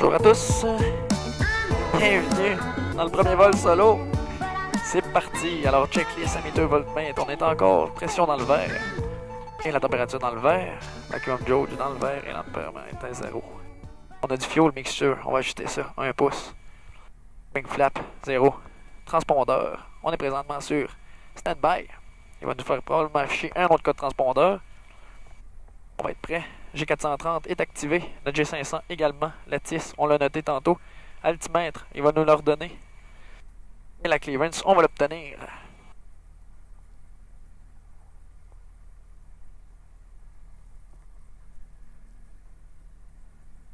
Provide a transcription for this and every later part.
Bonjour à tous, bienvenue dans le premier vol solo. C'est parti, alors checklist à mes 2 voltmètres, on est encore pression dans le verre et la température dans le verre, vacuum gauge dans le verre et l'ampèremètre à 0. On a du fuel mixture, on va ajuster ça, 1 pouce. Wing flap, 0. Transpondeur, on est présentement sur standby. Il va nous faire probablement afficher un autre code transpondeur. On va être prêt. G430 est activé. Notre G500 également. La TIS, on l'a noté tantôt. Altimètre, il va nous l'ordonner. Et la clearance, on va l'obtenir.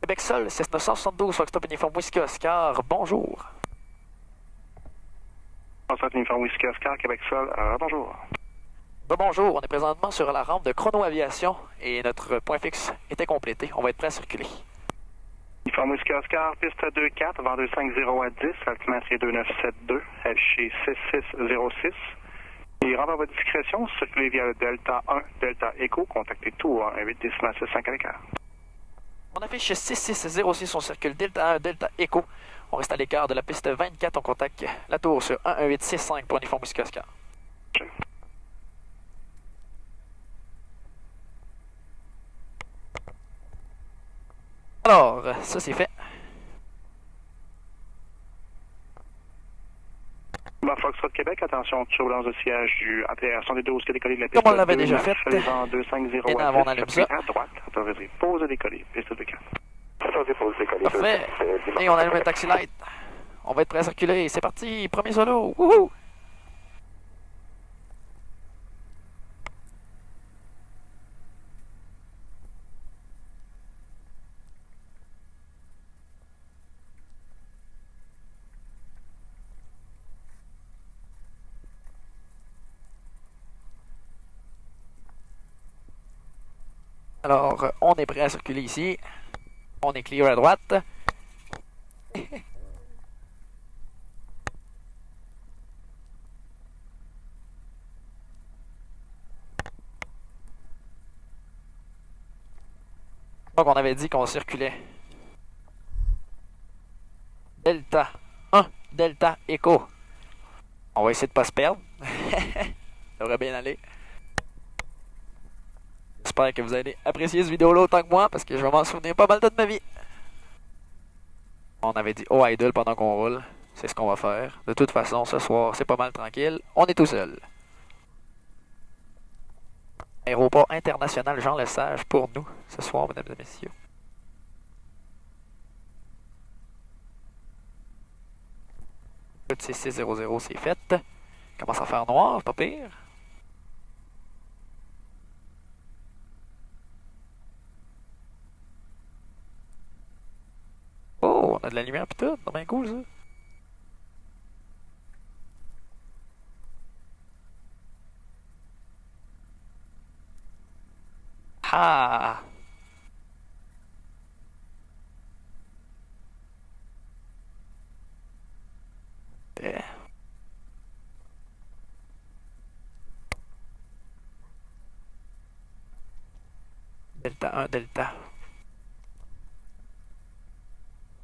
Québec Sol, 6972, Foxtrot Uniforme Whisky Oscar, bonjour. Foxtrot Uniforme Whisky Oscar, Québec Sol, bonjour. Bonjour, on est présentement sur la rampe de Chrono Aviation et notre point fixe était complété. On va être prêt à circuler. Uniforme Whisky Oscar, piste 2-4, vent 250 à 10, altimètre est 2972, affiché 6606. Et rampe à votre discrétion, circulez via le Delta 1, Delta Echo, contactez tout en 1.8-10-65 à l'écart. On affiche 6606, on circule Delta 1, Delta Echo. On reste à l'écart de la piste 24, on contacte la tour sur 11865 pour Uniforme Whisky Oscar. Okay. Alors, ça c'est fait. Foxtrot Québec, attention, turbulence de siège du ATR 112 qui a décollé de la piste. Comme on l'avait déjà fait. Les vents 250 et à on 10, allume ça. à droite, autorisé, pause à décoller, piste 2-4. Parfait. Et on allume le taxi light. On va être prêt à circuler. C'est parti, premier solo. Wouhou! Alors, on est prêt à circuler ici. On est clear à droite. Donc, on avait dit qu'on circulait. Delta 1, Delta Echo. On va essayer de pas se perdre. Ça devrait bien aller. J'espère que vous allez apprécier cette vidéo-là autant que moi, parce que je vais m'en souvenir pas mal de ma vie. On avait dit oh idle pendant qu'on roule. C'est ce qu'on va faire. De toute façon, ce soir, c'est pas mal tranquille. On est tout seul. Aéroport international Jean Lesage pour nous, ce soir, mesdames et messieurs. Petit 6600, c'est fait. Commence à faire noir, pas pire. Oh, on a de la lumière pis tout, c'est bien cool ça. Ah! Yeah. Delta 1, Delta.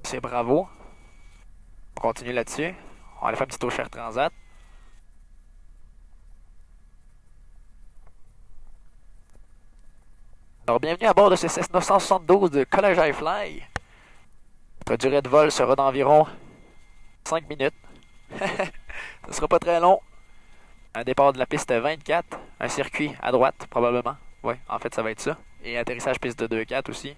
C'est bravo. On continue là-dessus. On va aller faire un petit tour Cher Transat. Alors, bienvenue à bord de ce CES 972 de College iFly. Notre durée de vol sera d'environ 5 minutes. Ce sera pas très long. Un départ de la piste 24, un circuit à droite, probablement. Oui, en fait, ça va être ça. Et atterrissage piste de 2-4 aussi.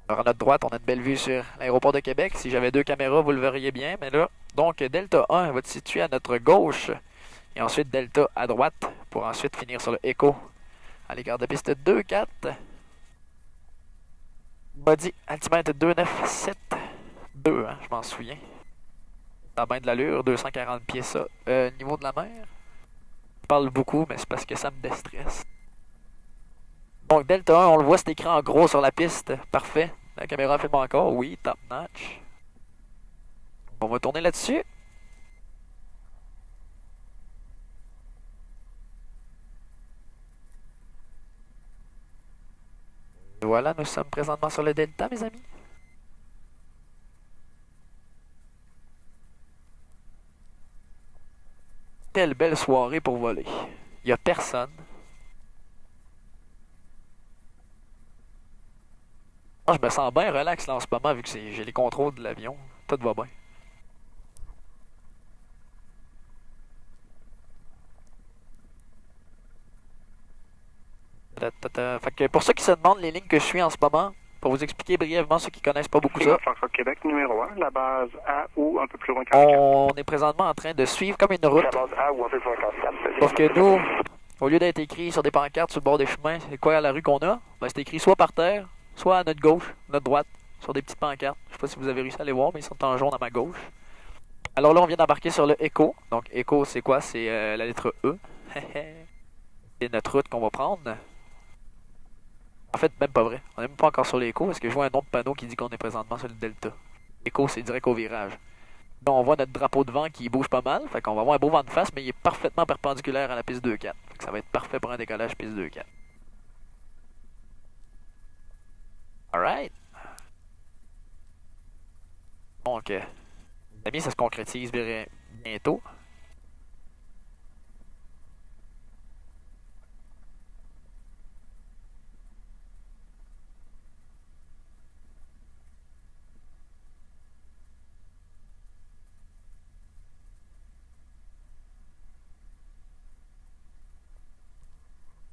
Alors, à notre droite, on a une belle vue sur l'aéroport de Québec. Si j'avais 2 caméras, vous le verriez bien. Mais là, donc, Delta 1 va se situer à notre gauche. Et ensuite, Delta à droite, pour ensuite finir sur le Echo. À l'égard de piste 2-4. Body altimètre 2972, hein, je m'en souviens. Ça a bien de l'allure, 240 pieds ça. Niveau de la mer. Je parle beaucoup, mais c'est parce que ça me déstresse. Donc Delta 1, on le voit, c'est écrit en gros sur la piste. Parfait. La caméra filme encore. Oui, top notch. On va tourner là-dessus. Voilà, nous sommes présentement sur le Delta, mes amis. quelle belle soirée pour voler. Il n'y a personne. Ah, je me sens bien relax là en ce moment vu que j'ai les contrôles de l'avion. Tout va bien. Fait que pour ceux qui se demandent les lignes que je suis en ce moment, pour vous expliquer brièvement ceux qui connaissent pas beaucoup ça. Foxtrot Québec numéro 1, la base A ou un peu plus loin qu'en On est présentement en train de suivre comme une route. La base A ou un peu plus loin qu'en Sauf que nous, au lieu d'être écrit sur des pancartes sur le bord des chemins, c'est quoi la rue qu'on a? Ben, c'est écrit soit par terre, soit à notre gauche, notre droite, sur des petites pancartes. Je sais pas si vous avez réussi à les voir, mais ils sont en jaune à ma gauche. Alors là, on vient d'embarquer sur le Echo. Donc Echo, c'est quoi? C'est la lettre E. C'est notre route qu'on va prendre. En fait, même pas vrai. On n'est même pas encore sur l'Echo parce que je vois un autre panneau qui dit qu'on est présentement sur le Delta. Echo, c'est direct au virage. Là, on voit notre drapeau de vent qui bouge pas mal. Fait qu'on va avoir un beau vent de face, mais il est parfaitement perpendiculaire à la piste 2-4. Fait que ça va être parfait pour un décollage piste 2-4. Alright. Donc, les amis, ça se concrétise bientôt.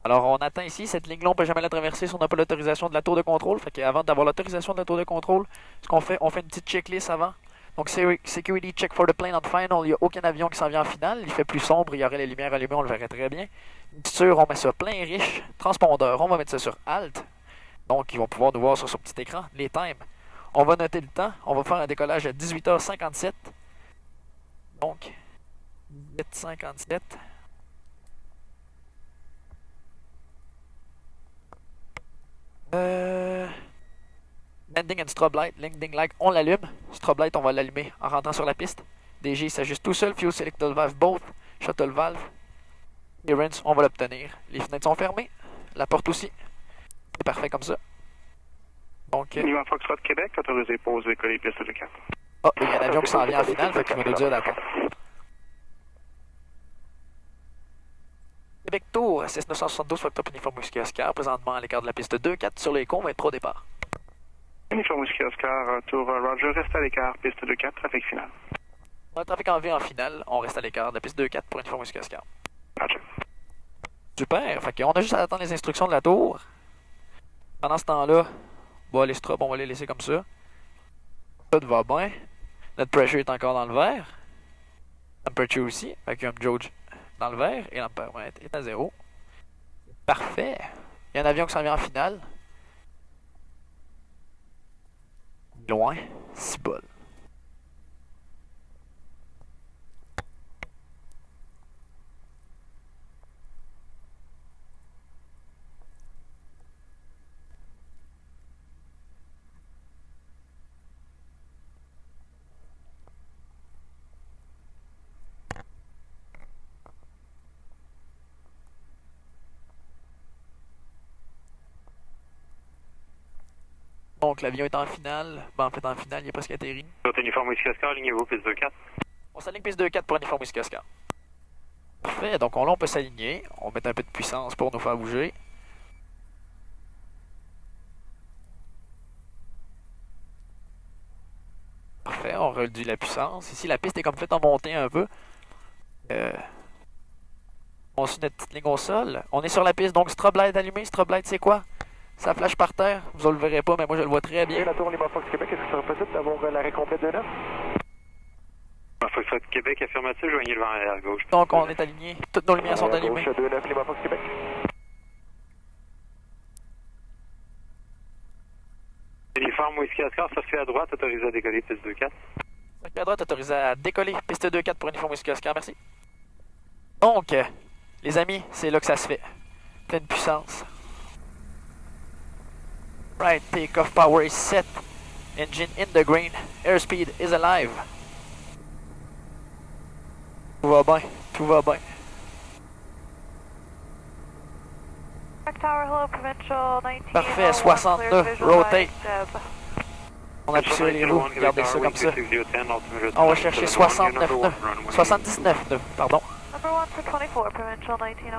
Alors, on atteint ici, cette ligne-là, on peut jamais la traverser si on n'a pas l'autorisation de la tour de contrôle. Fait qu'avant d'avoir l'autorisation de la tour de contrôle, ce qu'on fait, on fait une petite checklist avant. Donc, security check for the plane on final. Il n'y a aucun avion qui s'en vient en finale. Il fait plus sombre, il y aurait les lumières allumées, on le verrait très bien. Sûr, on met ça plein riche. Transpondeur, on va mettre ça sur Alt. Donc, ils vont pouvoir nous voir sur ce petit écran. Les times, on va noter le temps. On va faire un décollage à 18h57. Donc, 18h57. Landing and strobe light. Landing light, on l'allume. Strobe light, on va l'allumer en rentrant sur la piste. DG s'ajuste tout seul. Fuel selector valve both. Shuttle valve. Clearance, on va l'obtenir. Les fenêtres sont fermées. La porte aussi. C'est parfait comme ça. Donc. Lima Foxtrot Québec, autorisé pour décoller piste de 4. Ah, il y a un avion qui s'en vient en finale, fait qu'il va nous dire d'accord. Québec Tour, 6972, Factor Uniforme Whisky Oscar, présentement à l'écart de la piste 2-4 sur l'écho, on va être pro départ. Uniforme Whisky Oscar, tour Roger, reste à l'écart, piste 2-4, trafic final. On a le trafic en V en finale, on reste à l'écart de la piste 2-4 pour Uniforme Whisky Oscar. Roger. Super, fait qu'on a juste à attendre les instructions de la tour. Pendant ce temps-là, bon, les strobes, on va les laisser comme ça. Tout va bien. Notre pressure est encore dans le vert. Temperature aussi, avec un jauge dans le vert et l'ampéromètre est à 0. Parfait. Il y a un avion qui s'en vient en finale. Loin, 6 bol. Donc l'avion est en finale. Ben, en fait, en finale, il est presque atterri. Uniforme Whisky Oscar, lignez-vous, piste 2-4. On s'aligne piste 2-4 pour Uniforme Whisky Oscar. Parfait, donc là, on peut s'aligner. On met un peu de puissance pour nous faire bouger. Parfait, on réduit la puissance. Ici, la piste est comme faite en montée un peu. On suit notre petite ligne au sol. On est sur la piste, donc strobe light allumé. Strobe light, c'est quoi? Ça flash par terre. Vous ne le verrez pas, mais moi, je le vois très bien. La tour Lima Fox Québec, est-ce que ça serait possible d'avoir l'arrêt complet de 9? Fox Québec, affirmatif, joignez le vent à gauche. Donc, on est aligné. Toutes nos lumières sont allumées. Gauche 2-9, Lima Fox Québec. Uniforme Whisky Oscar, circuit à droite, autorisé à décoller, piste 2-4. Circuit à droite, autorisé à décoller. Piste 2-4 pour Uniforme Whisky Oscar, merci. Donc, les amis, c'est là que ça se fait. Pleine puissance. Right, takeoff power is set. Engine in the green. Airspeed is alive. Tout va bien, tout va bien. Parfait, 69, rotate. On appuie sur les roues, regardez ça comme ça. On va chercher 69, 79, pardon.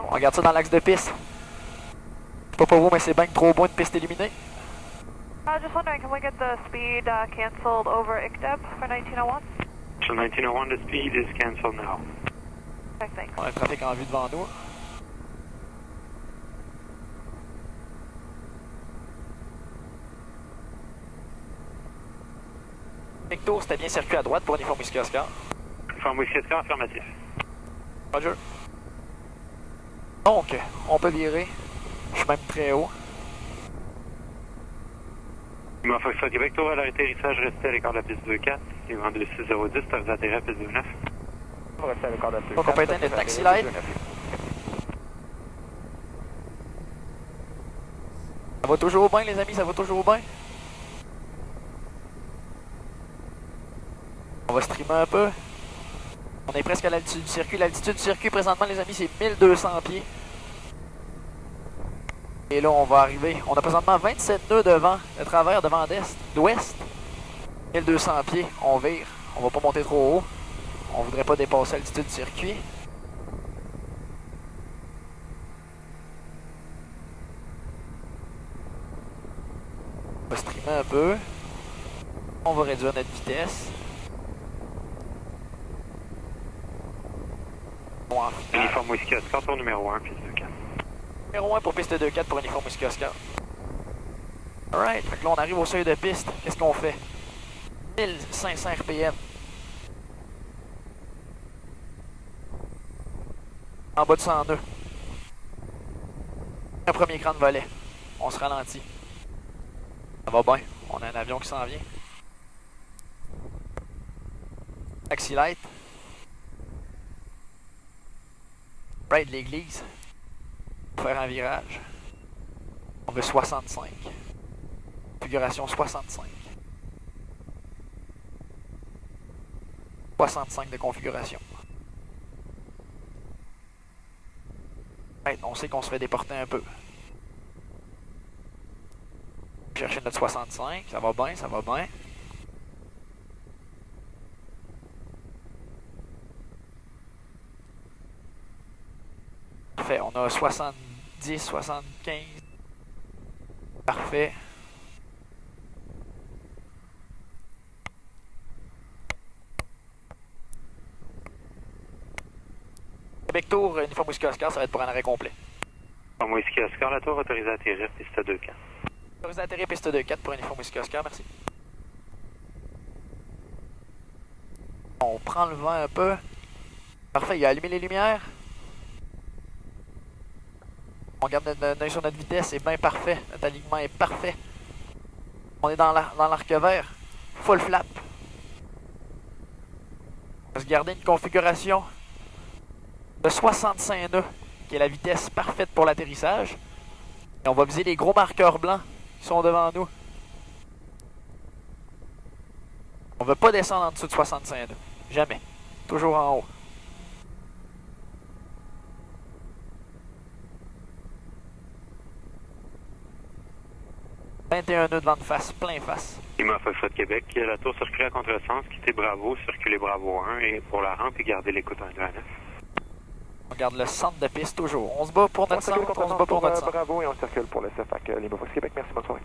On regarde ça dans l'axe de piste. Pas pour vous, mais c'est bien trop beau une piste éliminée. Just wondering, can we get the speed cancelled over ICDEB for 1901? So 1901, the speed is canceled now. Okay, thanks. On a le trafic en vue devant nous. Victor, c'était bien circuit à droite pour uniforme Whisky Oscar. Uniforme Whisky Oscar, affirmatif. Roger. Donc, on peut virer. Je suis même très haut. Lima Foxtrot Québec, tour à l'atterrissage, restez à l'écart de la piste 2-4. Et vent 26010, vous atterrez à piste 2-9. Restez à l'écart de la piste 2-4. Donc, on peut éteindre le taxi light. Ça va toujours bien, les amis, ça va toujours bien. On va streamer un peu. On est presque à l'altitude du circuit. L'altitude du circuit, présentement, les amis, c'est 1200 pieds. Et là, on va arriver. On a présentement 27 nœuds de vent de travers, de vent d'ouest. 1200 pieds, on vire. On va pas monter trop haut. On voudrait pas dépasser l'altitude du circuit. On va streamer un peu. On va réduire notre vitesse. Uniforme Whisky Oscar, tour numéro 1, piste 2-4. Numéro 1 pour piste 2-4 pour uniforme Whisky Oscar. Alright, fait que là on arrive au seuil de piste. Qu'est-ce qu'on fait? 1500 RPM. En bas de 100 nœuds. Un premier cran de volet. On se ralentit. Ça va bien. On a un avion qui s'en vient. Taxi light. Right de l'église. Pour faire un virage. On veut 65. Configuration 65. 65 de configuration. Right, on sait qu'on se fait déporter un peu. Chercher notre 65. Ça va bien, ça va bien. Parfait, on a 70, 75. Parfait. Québec Tour, uniforme Whisky Oscar, ça va être pour un arrêt complet. Uniforme Whisky Oscar, la tour autorisée à atterrir, piste 2-4. Autorisé à atterrir, piste 2-4 pour uniforme Whisky Oscar, merci. On prend le vent un peu. Parfait, il a allumé les lumières. On garde notre œil sur notre vitesse, c'est bien parfait. Notre alignement est parfait. On est dans l'arc vert. Full flap. On va se garder une configuration de 65 nœuds, qui est la vitesse parfaite pour l'atterrissage. Et on va viser les gros marqueurs blancs qui sont devant nous. On ne veut pas descendre en dessous de 65 nœuds. Jamais. Toujours en haut. « 21 nœuds de vent de face, plein face. » Lima Foxtrot Québec, la tour circulée à contresens, quittez Bravo, circulez Bravo 1 et pour la rampe et gardez l'écoute 1 2 à 9. On garde le centre de piste toujours. On se bat pour notre centre, on se bat pour notre centre. Bravo et on circule pour le CFAC Lima Fox Québec. Merci, bonne soirée.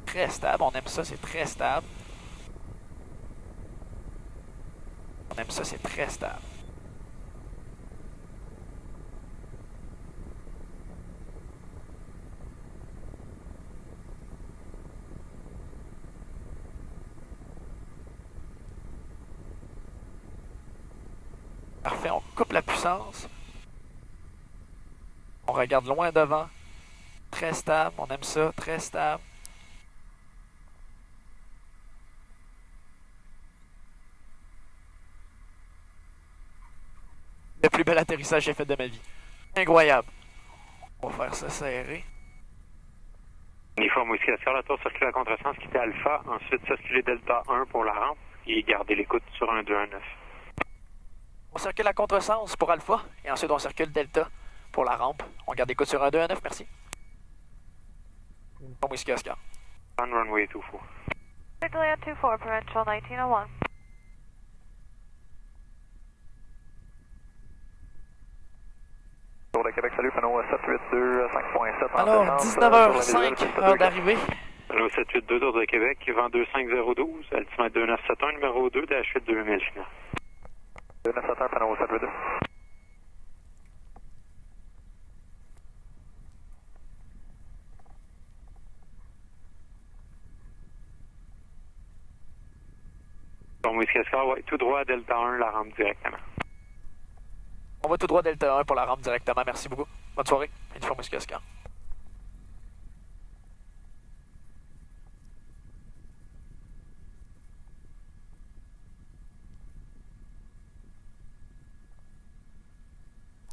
Très stable, on aime ça, c'est très stable. On aime ça, c'est très stable. Parfait, on coupe la puissance. On regarde loin devant. Très stable, on aime ça, très stable. Le plus bel atterrissage que j'ai fait de ma vie. Incroyable. On va faire ça serré. Uniforme Whisky Oscar, la tour circulée à contresens, quittez Alpha, ensuite circulez Delta 1 pour la rampe et gardez l'écoute sur 1 2 1 9. On circule à contresens pour Alpha, et ensuite on circule Delta pour la rampe. On garde écoute sur 1-2-1-9, merci. Bon whisky Oscar. On runway 24. Victoria 24, Provincial 1901. Tour de Québec, salut, panneau 782, 5.7. Alors, 19h05, heure d'arrivée. Panneau 782, Tour de Québec, vent 25012, altimètre 2971, numéro 2, DH8 2000 final. 2971, panneau 782. Bon, Whisky Oscar, ouais, tout droit à Delta 1, la rampe directement. On va tout droit Delta 1 pour la rampe directement, merci beaucoup. Bonne soirée, uniforme whisky Oscar.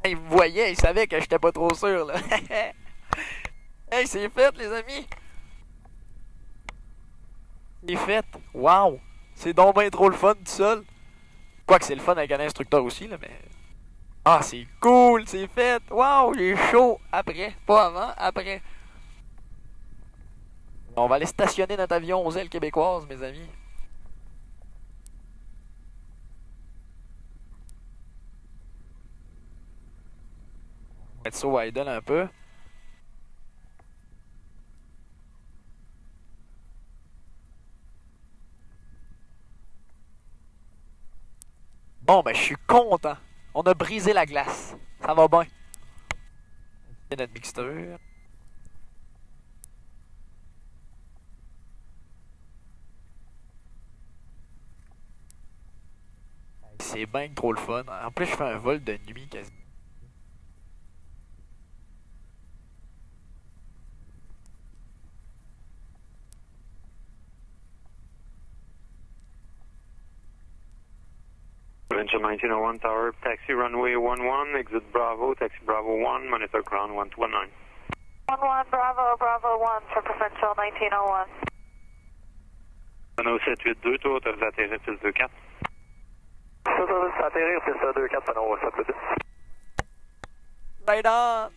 Hey, vous voyez, il savait que j'étais pas trop sûr, là. Hey, c'est fait, les amis. C'est fait. Wow. C'est donc bien trop le fun tout seul. Quoique c'est le fun avec un instructeur aussi, là, mais... Ah, c'est cool, c'est fait. Wow, j'ai chaud. Après, pas avant, après. On va aller stationner notre avion aux ailes québécoises, mes amis. On va mettre ça au idle un peu. Bon, ben, je suis content. On a brisé la glace. Ça va bien. C'est notre mixture. C'est bien trop le fun. En plus, je fais un vol de nuit quasi. Provincial 1901 Tower, taxi runway 11, exit Bravo, taxi Bravo 1, monitor ground 1219. 11 Bravo, Bravo 1 for Provincial 1901. Panneau 782, toi, autorisé à atterrir piste 24. Autorisé à atterrir, piste 24, panneau 782. Right on!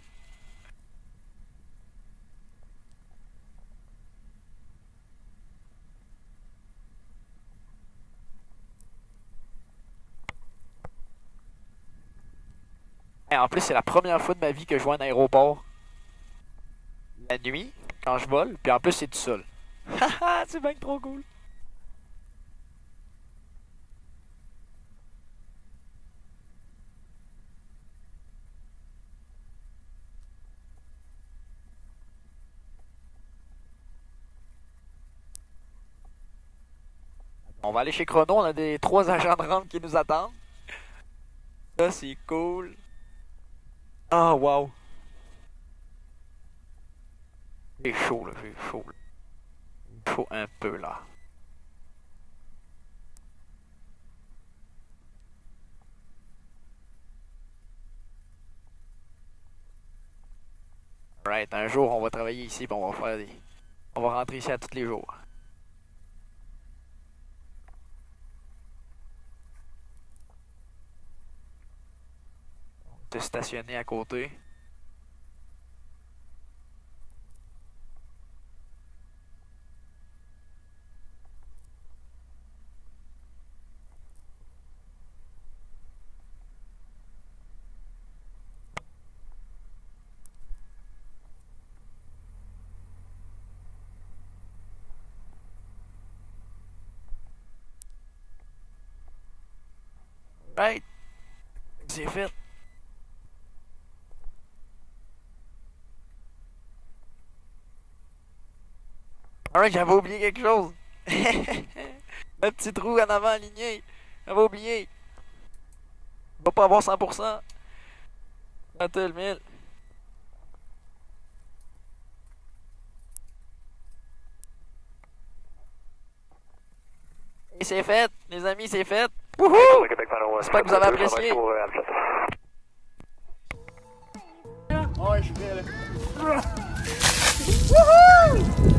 Et en plus, c'est la première fois de ma vie que je vois un aéroport la nuit, quand je vole, puis en plus, c'est tout seul. Haha, c'est bien trop cool. On va aller chez Chrono, on a des 3 agents de rampe qui nous attendent. Ça, c'est cool. Ah, wow. J'ai chaud, là, j'ai chaud. Il faut un peu, là. Right, un jour, on va travailler ici, puis on va faire des... On va rentrer ici à tous les jours. Se stationner à côté. Right. C'est fait. Alright, j'avais oublié quelque chose. Le petit trou en avant aligné. J'avais oublié. Il va pas avoir 100%. Attends le 1000. Et c'est fait, les amis, c'est fait. Wouhou! J'espère que vous avez apprécié. Ouais, je suis prêt là. Wouhou!